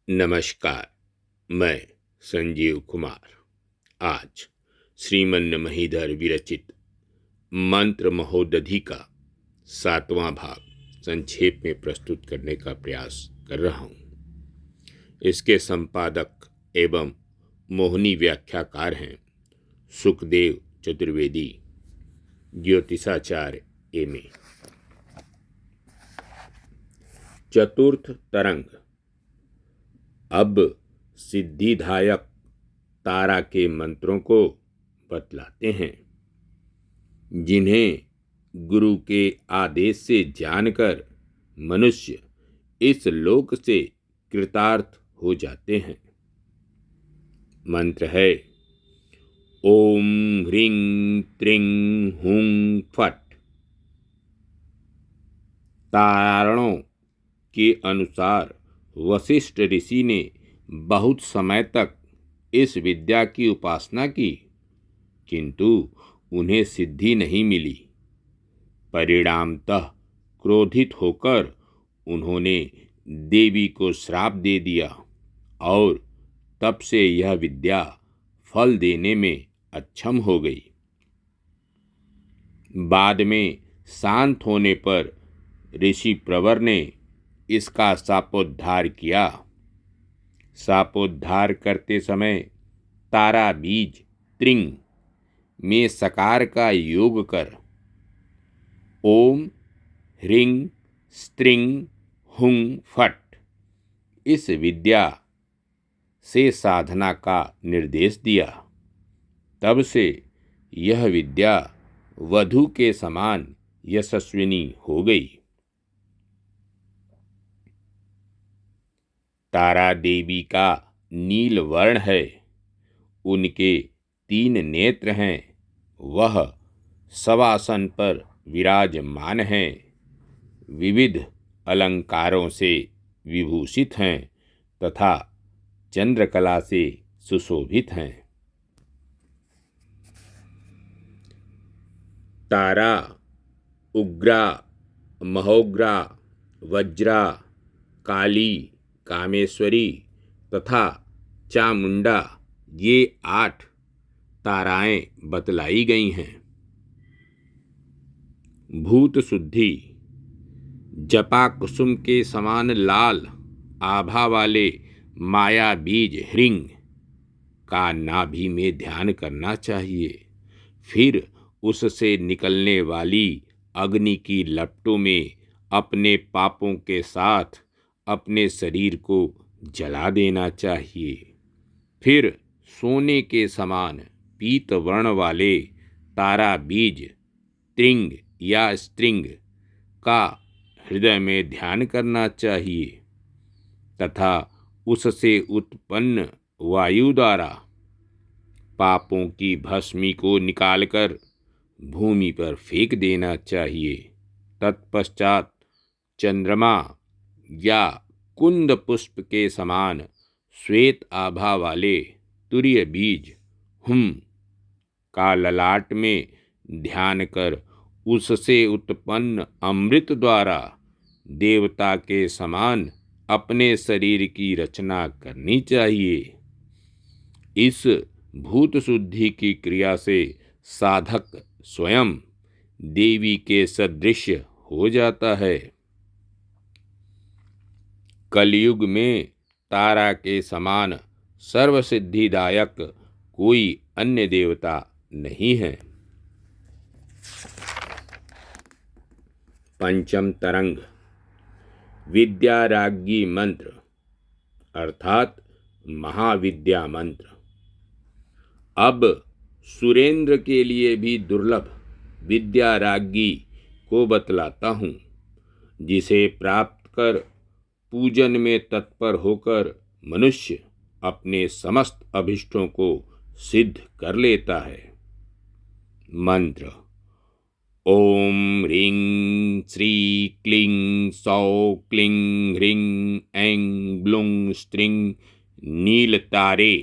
नमस्कार। मैं संजीव कुमार आज श्रीमन महीधर विरचित मंत्र महोदधि का 7वां भाग संक्षेप में प्रस्तुत करने का प्रयास कर रहा हूँ। इसके संपादक एवं मोहनी व्याख्याकार हैं सुखदेव चतुर्वेदी, ज्योतिषाचार्य एम.ए। चतुर्थ तरंग। अब सिद्धिदायक तारा के मंत्रों को बतलाते हैं, जिन्हें गुरु के आदेश से जानकर मनुष्य इस लोक से कृतार्थ हो जाते हैं। मंत्र है ओम ह्रीं त्रीं हुं फट। तारणों के अनुसार वशिष्ठ ऋषि ने बहुत समय तक इस विद्या की उपासना की, किंतु उन्हें सिद्धि नहीं मिली। परिणामतः क्रोधित होकर उन्होंने देवी को श्राप दे दिया और तब से यह विद्या फल देने में अक्षम हो गई। बाद में शांत होने पर ऋषि प्रवर ने इसका शापोद्धार किया। शापोद्धार करते समय तारा बीज त्रिंग में सकार का योग कर ओम ह्रीं स्त्रीं हुं फट इस विद्या से साधना का निर्देश दिया। तब से यह विद्या वधु के समान यशस्विनी हो गई। तारा देवी का नील वर्ण है, उनके 3 नेत्र हैं, वह शवासन पर विराजमान हैं, विविध अलंकारों से विभूषित हैं तथा चंद्रकला से सुशोभित हैं। तारा, उग्रा, महोग्रा, वज्रा, काली, कामेश्वरी तथा चामुंडा ये 8 ताराएं बतलाई गई हैं। भूत शुद्धि। जपा कुसुम के समान लाल आभा वाले माया बीज ह्रीं का नाभि में ध्यान करना चाहिए। फिर उससे निकलने वाली अग्नि की लपटों में अपने पापों के साथ अपने शरीर को जला देना चाहिए। फिर सोने के समान पीत वर्ण वाले तारा बीज त्रिंग या स्त्रिंग का हृदय में ध्यान करना चाहिए तथा उससे उत्पन्न वायु द्वारा पापों की भस्मी को निकालकर भूमि पर फेंक देना चाहिए। तत्पश्चात चंद्रमा या कुंद पुष्प के समान श्वेत आभा वाले तुर्य बीज हुं का ललाट में ध्यान कर उससे उत्पन्न अमृत द्वारा देवता के समान अपने शरीर की रचना करनी चाहिए। इस भूत शुद्धि की क्रिया से साधक स्वयं देवी के सदृश हो जाता है। कलयुग में तारा के समान सर्वसिद्धिदायक कोई अन्य देवता नहीं है। पंचम तरंग। विद्याराज्ञी मंत्र अर्थात महाविद्या मंत्र। अब सुरेंद्र के लिए भी दुर्लभ विद्याराज्ञी को बतलाता हूँ, जिसे प्राप्त कर पूजन में तत्पर होकर मनुष्य अपने समस्त अभिष्टों को सिद्ध कर लेता है। मंत्र ओम ह्रीं श्री क्लीं सौ क्लीं ह्रीं ऐं ब्लूं स्त्रीं नीलतारे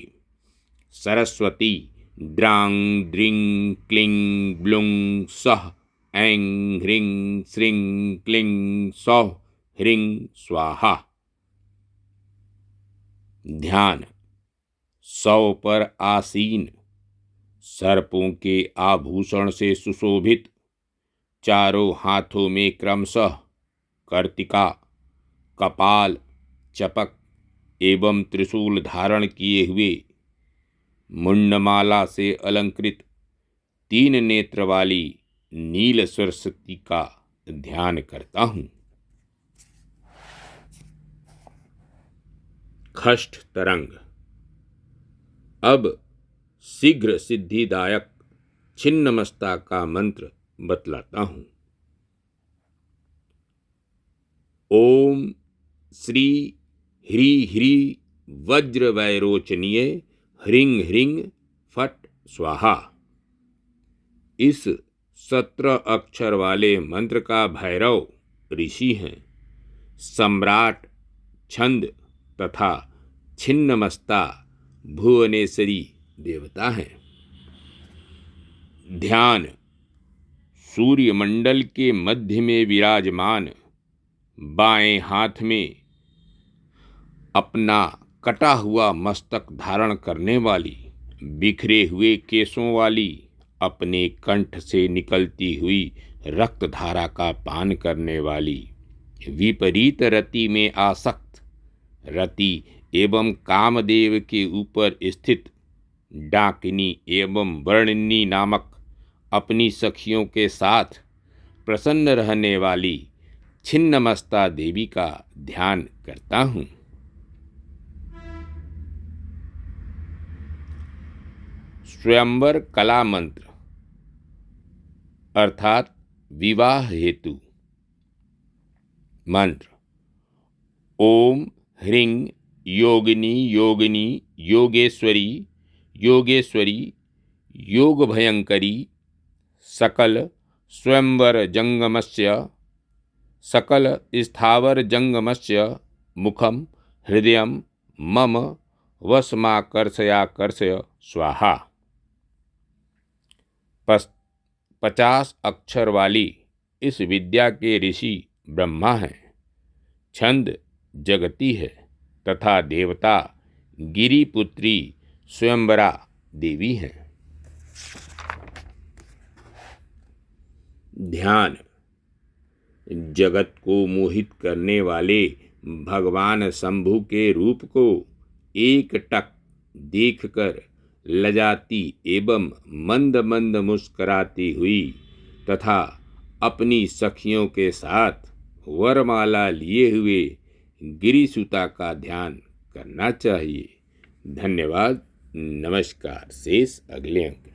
सरस्वती द्रां द्रीं क्लीं ब्लूं सः ऐं ह्रीं श्रीं क्लीं सौः ह्रीं स्वाहा। ध्यान शव पर आसीन, सर्पों के आभूषण से सुशोभित, चारों हाथों में क्रमशः कर्तिका, कपाल, चपक एवं त्रिशूल धारण किए हुए, मुंडमाला से अलंकृत 3 नेत्र वाली नील सरस्वती का ध्यान करता हूँ। खष्ट तरंग। अब शीघ्र सिद्धिदायक छिन्नमस्ता का मंत्र बतलाता हूँ। ओम श्री ह्री ह्री वज्र वैरोचनीय ह्रीं ह्रीं फट स्वाहा। इस 17 अक्षर वाले मंत्र का भैरव ऋषि हैं। सम्राट छंद तथा छिन्नमस्ता भुवनेश्वरी देवता हैं। ध्यान सूर्यमंडल के मध्य में विराजमान, बाएं हाथ में अपना कटा हुआ मस्तक धारण करने वाली, बिखरे हुए केशों वाली, अपने कंठ से निकलती हुई रक्त धारा का पान करने वाली, विपरीत रति में आसक्त, रति एवं कामदेव के ऊपर स्थित डाकिनी एवं वर्णिनी नामक अपनी सखियों के साथ प्रसन्न रहने वाली छिन्नमस्ता देवी का ध्यान करता हूँ। स्वयंवर कला मंत्र अर्थात विवाह हेतु मंत्र। ओम ह्रीं योगिनी योगिनी योगेश्वरी योगेश्वरी योग भयंकरी सकल स्वयंवर जंगमस्य सकल स्थावर जंगमस्य मुखम हृदयम मम वशमाकर्षयाकर्षय स्वाहा। 50 अक्षर वाली इस विद्या के ऋषि ब्रह्मा हैं। छंद जगती है तथा देवता गिरिपुत्री स्वयंवरा देवी हैं। ध्यान जगत को मोहित करने वाले भगवान शंभु के रूप को एकटक देखकर लजाती एवं मंद मंद मुस्कराती हुई तथा अपनी सखियों के साथ वरमाला लिए हुए गिरिसुता का ध्यान करना चाहिए। धन्यवाद। नमस्कार। शेष अगले अंक।